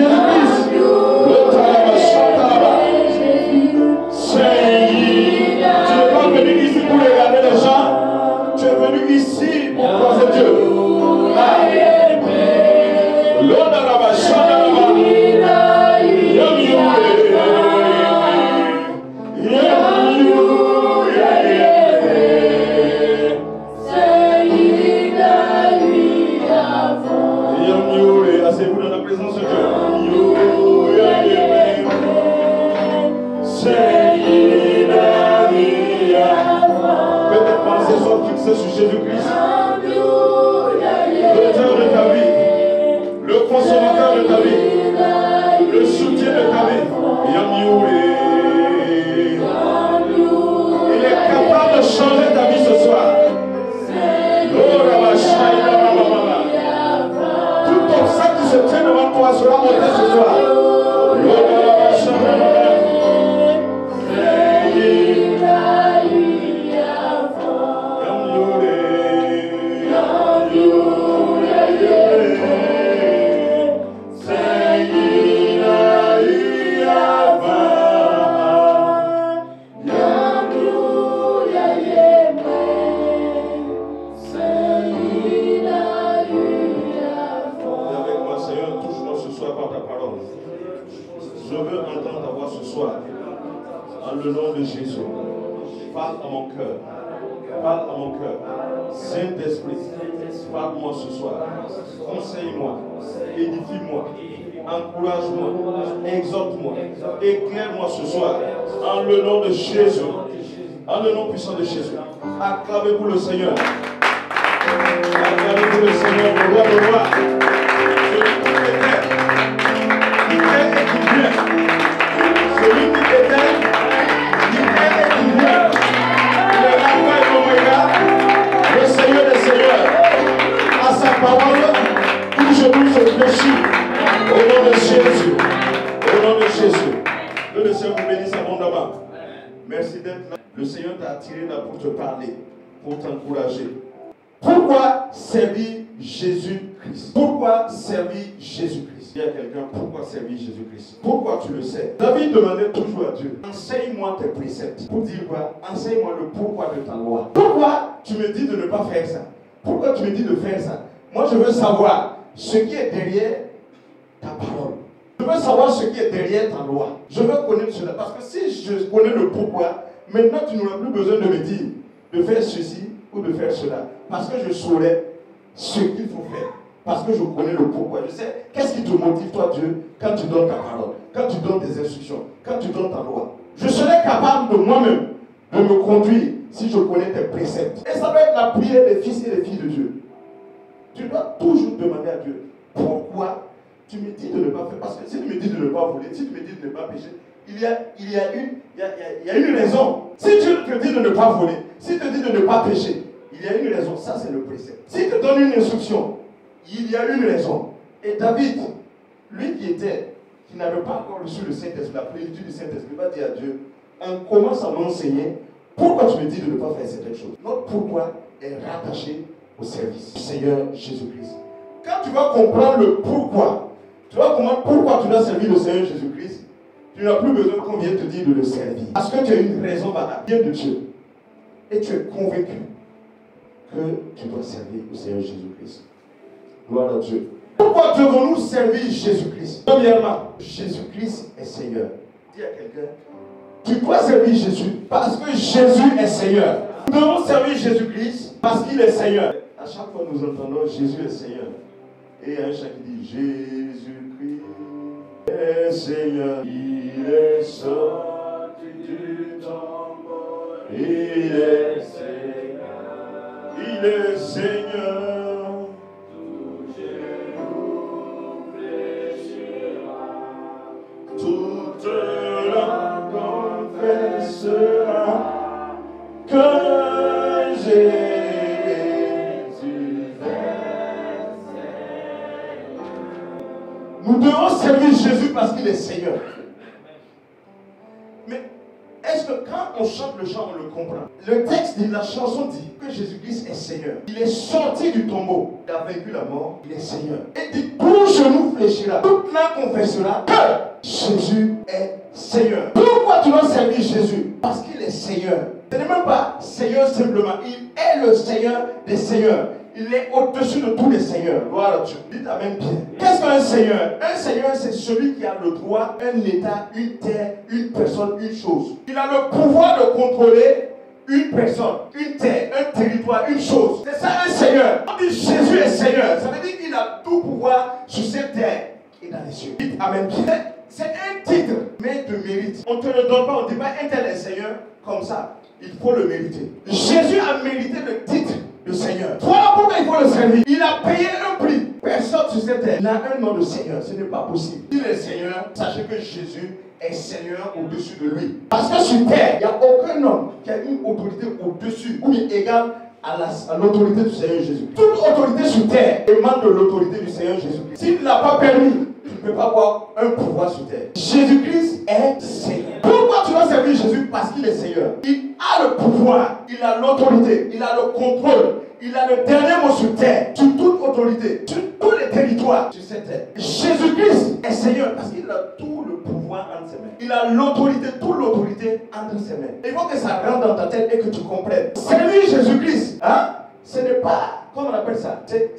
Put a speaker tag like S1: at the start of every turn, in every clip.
S1: Jésus-Christ. Le Talabashatalaba. Seigneur. Tu n'es pas venu ici pour regarder les gens. Tu es venu ici pour croiser Dieu. Asseyez-vous dans la présence de Dieu. Que tes pensées soient fixées sur Jésus-Christ, l'auteur de ta vie, le consommateur de ta vie, le soutien de ta vie. Il est capable de changer ta vie ce soir. Tout obstacle qui se tient devant toi sera monté ce soir. Je veux entendre ta voix ce soir, en le nom de Jésus. Parle à mon cœur. Parle à mon cœur. Saint-Esprit, parle-moi ce soir. Conseille-moi, édifie-moi, encourage-moi, exhorte-moi, éclaire-moi ce soir, en le nom de Jésus. En le nom puissant de Jésus. Acclamez pour le Seigneur. Acclamez pour le Seigneur, le roi de roi. Celui qui était, qui est et qui vient, le Alpha et l'Oméga, le Seigneur des Seigneurs, à sa parole, tout genou se fléchit, au nom de Jésus, au nom de Jésus. Que le Seigneur vous bénisse abondamment. Merci d'être là. Le Seigneur t'a attiré là pour te parler, pour t'encourager. Pourquoi servir Jésus-Christ? Pourquoi servir Jésus-Christ? Il y a quelqu'un, pourquoi servir Jésus-Christ? Pourquoi tu le sais? David demandait toujours à Dieu, enseigne-moi tes préceptes. Pour dire quoi? Enseigne-moi le pourquoi de ta loi. Pourquoi tu me dis de ne pas faire ça? Pourquoi tu me dis de faire ça? Moi je veux savoir ce qui est derrière ta parole. Je veux savoir ce qui est derrière ta loi. Je veux connaître cela. Parce que si je connais le pourquoi, maintenant tu n'auras plus besoin de me dire de faire ceci ou de faire cela. Parce que je saurais ce qu'il faut faire. Parce que je connais le pourquoi. Je sais qu'est-ce qui te motive, toi, Dieu, quand tu donnes ta parole, quand tu donnes tes instructions, quand tu donnes ta loi. Je serai capable de moi-même de me conduire si je connais tes préceptes. Et ça va être la prière des fils et des filles de Dieu. Tu dois toujours demander à Dieu pourquoi tu me dis de ne pas faire. Parce que si tu me dis de ne pas voler, si tu me dis de ne pas pécher, il y a une raison. Si Dieu te dit de ne pas voler, si te dit de ne pas pécher, il y a une raison. Ça, c'est le précepte. S'il te donne une instruction, il y a une raison. Et David, lui qui n'avait pas encore reçu le Saint-Esprit, la plénitude du Saint-Esprit, va dire à Dieu, commence à m'enseigner pourquoi tu me dis de ne pas faire certaines choses. Notre pourquoi est rattaché au service du Seigneur Jésus-Christ. Quand tu vas comprendre le pourquoi, tu vas comprendre pourquoi tu dois servir le Seigneur Jésus-Christ, tu n'as plus besoin qu'on vienne te dire de le servir. Parce que tu as une raison valable, bien de Dieu. Et tu es convaincu que tu dois servir le Seigneur Jésus-Christ. Gloire à Dieu. Pourquoi devons-nous servir Jésus-Christ? Premièrement, Jésus-Christ est Seigneur. Dis à quelqu'un, tu dois servir Jésus parce que Jésus est Seigneur. Nous devons servir Jésus-Christ parce qu'il est Seigneur. À chaque fois nous entendons Jésus est Seigneur. Et il y a un chant qui dit Jésus-Christ est Seigneur. Il est sorti du tombeau. Il est Seigneur. Il est Seigneur. Toute langue confessera que Jésus est Seigneur. Nous devons servir Jésus parce qu'il est Seigneur. Mais est-ce que quand on chante le chant, on le comprend? Le texte de la chanson dit que Jésus-Christ est Seigneur. Il est sorti du tombeau. Il a vaincu la mort. Il est Seigneur. Et dit, pour genou fléchira, toute main confessera que Jésus est Seigneur. Pourquoi tu dois servir Jésus? Parce qu'il est Seigneur. Ce n'est même pas Seigneur simplement, il est le Seigneur des Seigneurs. Il est au-dessus de tous les seigneurs. Gloire à Dieu. Dites amen bien. Qu'est-ce qu'un seigneur? Un seigneur, c'est celui qui a le droit, un état, une terre, une personne, une chose. Il a le pouvoir de contrôler une personne, une terre, un territoire, une chose. C'est ça un seigneur. On dit Jésus est Seigneur. Ça veut dire qu'il a tout pouvoir sur cette terre et dans les cieux. Dites amen bien. C'est un titre, mais de mérite. On ne te le donne pas, on ne dit pas un tel est Seigneur comme ça. Il faut le mériter. Jésus a mérité le titre de Seigneur. Voilà pourquoi il faut le servir. Il a payé un prix. Personne sur cette terre n'a un nom de Seigneur. Ce n'est pas possible. Il est Seigneur. Sachez que Jésus est Seigneur au-dessus de lui. Parce que sur terre, il n'y a aucun homme qui a une autorité au-dessus ou égale à l'autorité du Seigneur Jésus. Toute autorité sur terre émane de l'autorité du Seigneur Jésus. S'il ne l'a pas permis, tu ne peux pas avoir un pouvoir sur terre. Jésus-Christ est Seigneur. Pourquoi tu dois servir Jésus? Parce qu'il est Seigneur. Il a le pouvoir, il a l'autorité, il a le contrôle, il a le dernier mot sur terre, sur toute autorité, sur tous les territoires sur cette terre. Jésus-Christ est Seigneur parce qu'il a tout le pouvoir entre ses mains. Il a l'autorité, toute l'autorité entre ses mains. Il faut que ça rentre dans ta tête et que tu comprennes. Servir Jésus-Christ, hein, ce n'est pas, comment on appelle ça? C'est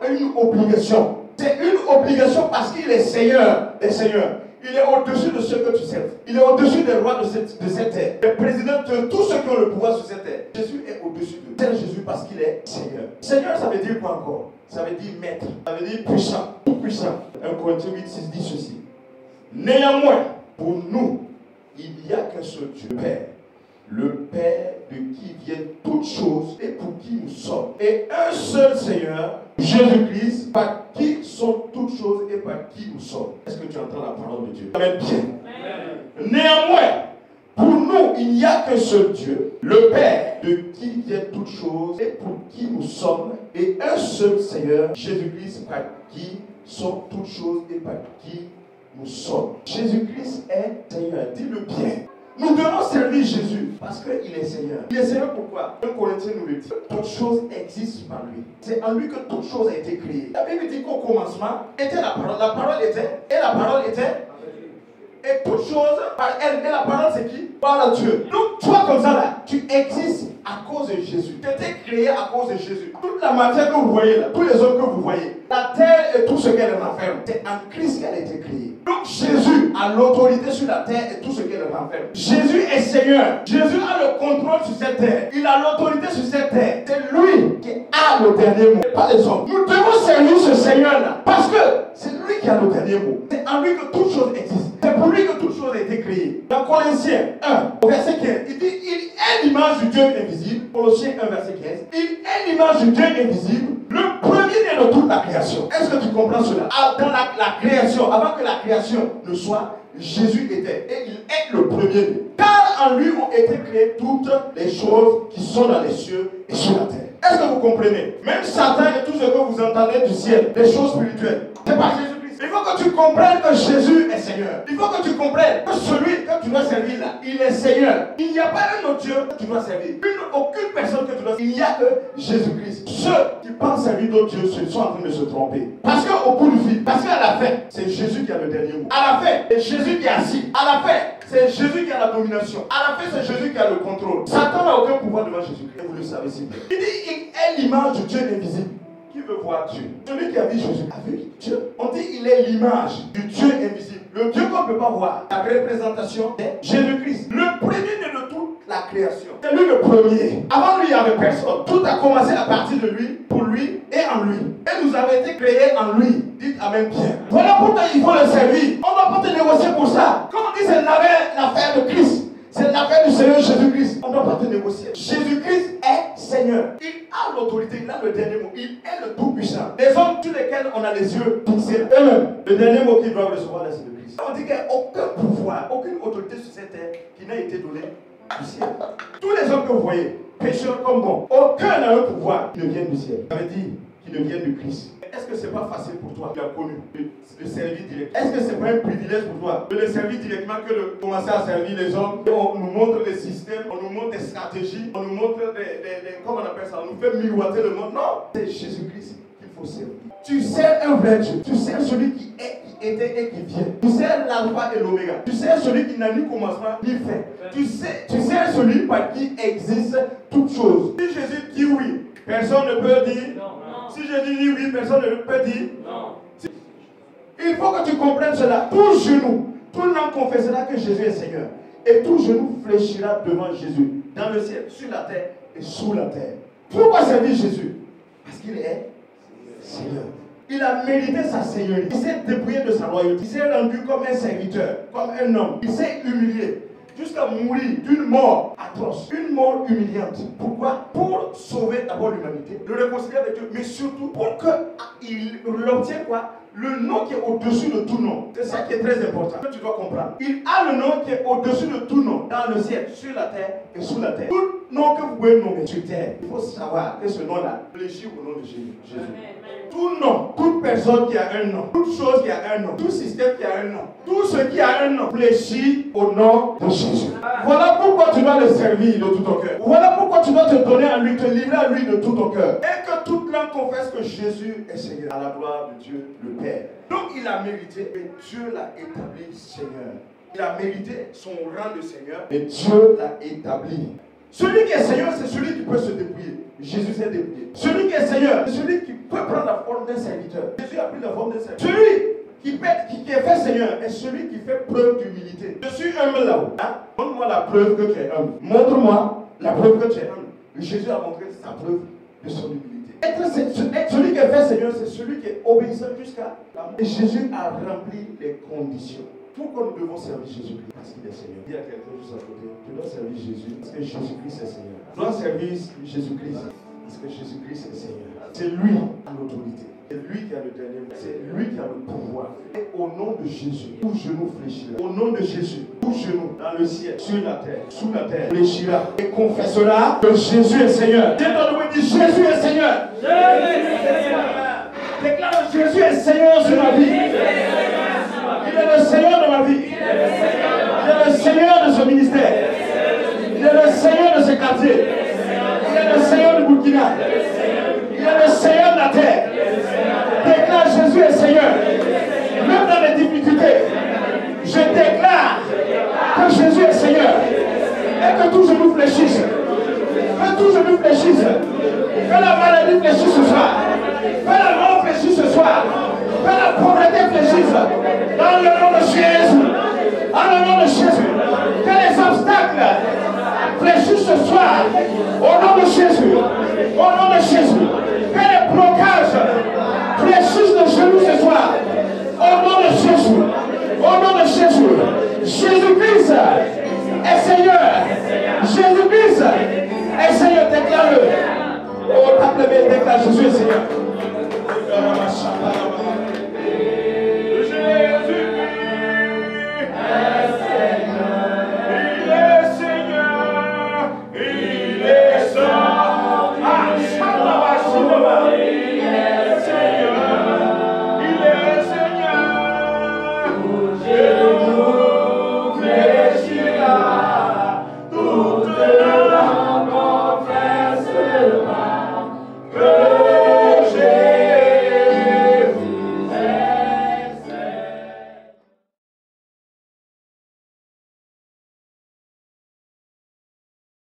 S1: une obligation. C'est une obligation parce qu'il est Seigneur des Seigneurs. Il est au-dessus de ceux que tu serves. Il est au-dessus des rois de cette terre. Le président de tous ceux qui ont le pouvoir sur cette terre. Jésus est au-dessus de tel Jésus parce qu'il est Seigneur. Seigneur, ça veut dire quoi encore? Ça veut dire maître. Ça veut dire puissant. Tout puissant. 1 Corinthiens 8:6 dit ceci. Néanmoins, pour nous, il n'y a qu'un seul Dieu, Père. Le Père de qui viennent toutes choses et pour qui nous sommes. Et un seul Seigneur, Jésus-Christ, par qui sont toutes choses et par qui nous sommes. Est-ce que tu entends la parole de Dieu? Amen. Bien. Amen. Néanmoins, pour nous, il n'y a qu'un seul Dieu, le Père de qui viennent toutes choses et pour qui nous sommes. Et un seul Seigneur, Jésus-Christ, par qui sont toutes choses et par qui nous sommes. Jésus-Christ est Seigneur. Dis-le bien. Nous devons servir Jésus parce qu'il est Seigneur. Il est Seigneur pourquoi? 1 Corinthiens nous le dit. Toute chose existe par lui. C'est en lui que toute chose a été créée. La Bible dit qu'au commencement était la parole. La parole était. Et la parole était. Et toute chose par elle. Et la parole c'est qui? Par Dieu. Donc toi comme ça là, tu existes à cause de Jésus. Tu étais créé à cause de Jésus. Toute la matière que vous voyez là, tous les hommes que vous voyez, la terre et tout ce qu'elle renferme, c'est en Christ qu'elle a été créée. Donc Jésus a l'autorité sur la terre et tout ce qu'elle renferme. Jésus est Seigneur. Jésus a le contrôle sur cette terre. Il a l'autorité sur cette terre. C'est lui qui a le dernier mot, pas les hommes. Nous devons servir ce Seigneur là parce que c'est lui qui a le dernier mot. C'est en lui que toute chose existe. C'est pour lui que toute chose a été créée. Dans Colossiens 1, au verset 15, il dit il est l'image du Dieu invisible. Colossiens 1, verset 15. Il est l'image du Dieu invisible, le premier-né de toute la création. Est-ce que tu comprends cela? Dans la création, avant que la création ne soit, Jésus était. Et il est le premier-né. Car en lui ont été créées toutes les choses qui sont dans les cieux et sur la terre. Est-ce que vous comprenez? Même Satan et tout ce que vous entendez du ciel, les choses spirituelles, c'est pas Jésus. Il faut que tu comprennes que Jésus est Seigneur. Il faut que tu comprennes que celui que tu dois servir là, il est Seigneur. Il n'y a pas un autre Dieu que tu dois servir. Aucune personne que tu dois servir. Il n'y a que Jésus-Christ. Ceux qui pensent servir d'autres dieux sont en train de se tromper. Parce qu'au bout du fil, parce qu'à la fin, c'est Jésus qui a le dernier mot. À la fin, c'est Jésus qui est assis. À la fin, c'est Jésus qui a la domination. À la fin, c'est Jésus qui a le contrôle. Satan n'a aucun pouvoir devant Jésus-Christ. Vous le savez si bien. Il dit, il est l'image du Dieu invisible. Qui veut voir Dieu? Celui qui a vu Jésus a vu Dieu. On dit il est l'image du Dieu invisible. Le Dieu qu'on ne peut pas voir. La représentation est Jésus-Christ. Le premier de toute la création. C'est lui le premier. Avant lui, il n'y avait personne. Tout a commencé à partir de lui, pour lui et en lui. Et nous avons été créés en lui. Dites amen bien. Voilà pourquoi il faut le servir. On ne va pas te négocier pour ça. Comme on dit, c'est l'affaire de Christ. C'est l'affaire du Seigneur Jésus-Christ. On ne doit pas te négocier. Jésus-Christ est Seigneur. Il a l'autorité, il a le dernier mot. Il est le Tout-Puissant. Les hommes sur lesquels on a les yeux fixés, eux-mêmes, le dernier mot qu'ils doivent recevoir, c'est de Christ. On dit qu'il n'y a aucun pouvoir, aucune autorité sur cette terre qui n'a été donnée du ciel. Tous les hommes que vous voyez, pécheurs comme bon, aucun n'a un pouvoir qui ne vienne du ciel. Ça veut dire qui ne vienne du Christ. Est-ce que ce n'est pas facile pour toi, tu as connu, de servir directement? Est-ce que ce n'est pas un privilège pour toi de le servir directement que de commencer à servir les hommes? Et on nous montre des systèmes, on nous montre des stratégies, on nous montre comment on appelle ça, on nous fait miroiter le monde. Non, c'est Jésus-Christ qu'il faut servir. Tu sers un vrai Dieu. Tu sers celui qui est, qui était et qui vient. Tu sers l'alpha et l'oméga. Tu sers celui qui n'a ni commencement ni fin. Tu sers celui par qui existe toute chose. Si Jésus dit oui, personne ne peut dire non. Si Jésus dit oui, personne ne peut dire non. Il faut que tu comprennes cela. Tout genou, tout langue confessera que Jésus est Seigneur. Et tout genou fléchira devant Jésus. Dans le ciel, sur la terre et sous la terre. Pourquoi servir Jésus? Parce qu'il est Seigneur. Il a mérité sa seigneurie. Il s'est dépouillé de sa royauté. Il s'est rendu comme un serviteur, comme un homme. Il s'est humilié jusqu'à mourir d'une mort atroce, une mort humiliante. Pourquoi? Pour sauver d'abord l'humanité, le réconcilier avec Dieu, mais surtout pour qu'il obtienne quoi? Le nom qui est au-dessus de tout nom. C'est ça qui est très important, que tu dois comprendre. Il a le nom qui est au-dessus de tout nom, dans le ciel, sur la terre et sous la terre. Tout nom que vous pouvez nommer sur terre, il faut savoir que ce nom-là fléchit au nom de Jésus. Tout nom, toute personne qui a un nom, toute chose qui a un nom, tout système qui a un nom, tout ce qui a un nom fléchit au nom de Jésus. Voilà pourquoi tu dois le servir de tout ton cœur. Voilà pourquoi tu dois te donner à lui, te livrer à lui de tout ton cœur. Et que toute langue confesse que Jésus est Seigneur, à la gloire de Dieu le Père. Donc il a mérité et Dieu l'a établi Seigneur. Il a mérité son rang de Seigneur et Dieu l'a établi. Celui qui est Seigneur, c'est celui qui peut se dépouiller. Jésus s'est dépouillé. Celui qui est Seigneur, c'est celui qui peut prendre la forme d'un serviteur. Jésus a pris la forme d'un serviteur. Celui qui est fait Seigneur est celui qui fait preuve d'humilité. Je suis humble là-haut. Hein? Montre-moi la preuve que tu es humble. Montre-moi la preuve que tu es humble. Jésus a montré sa preuve de son humilité. Celui qui est fait Seigneur, c'est celui qui est obéissant jusqu'à la mort. Et Jésus a rempli les conditions. Pourquoi nous devons servir Jésus-Christ? Parce qu'il est Seigneur. Il y a quelqu'un juste à côté. Tu dois servir Jésus parce que Jésus-Christ est Seigneur. Tu dois servir Jésus-Christ parce que Jésus-Christ est Seigneur. C'est lui qui a l'autorité. C'est lui qui a le dernier mot. C'est lui qui a le pouvoir. Et au nom de Jésus, tout genou fléchira. Au nom de Jésus, tout genou dans le ciel, sur la terre, sous la terre, fléchira et confessera que Jésus est Seigneur. Dieu dit Jésus est Seigneur. Jésus est Seigneur. Déclare Jésus est Seigneur sur ma vie. Il est le Seigneur de ma vie. Il est le Seigneur de ce ministère. Il est le Seigneur de ce quartier. Il est le Seigneur du Burkina. Il est le Seigneur de la terre. Déclare Jésus est Seigneur. Même dans les difficultés, je déclare que Jésus est Seigneur. Et que tout genou fléchisse. Que tout genou fléchisse. Que la maladie fléchisse ce soir. Que la mort fléchisse ce soir. Que la pauvreté fléchisse. Dans le nom de Jésus. Dans le nom de Jésus. Que les obstacles fléchissent ce soir. Au nom de Jésus. Au nom de Jésus. Que les blocages fléchissent de genoux ce soir. Au nom de Jésus. Au nom de Jésus. Jésus-Christ est Seigneur. Jésus-Christ est Seigneur. Déclare-le. Oh, tape le bien, déclare Jésus est Seigneur.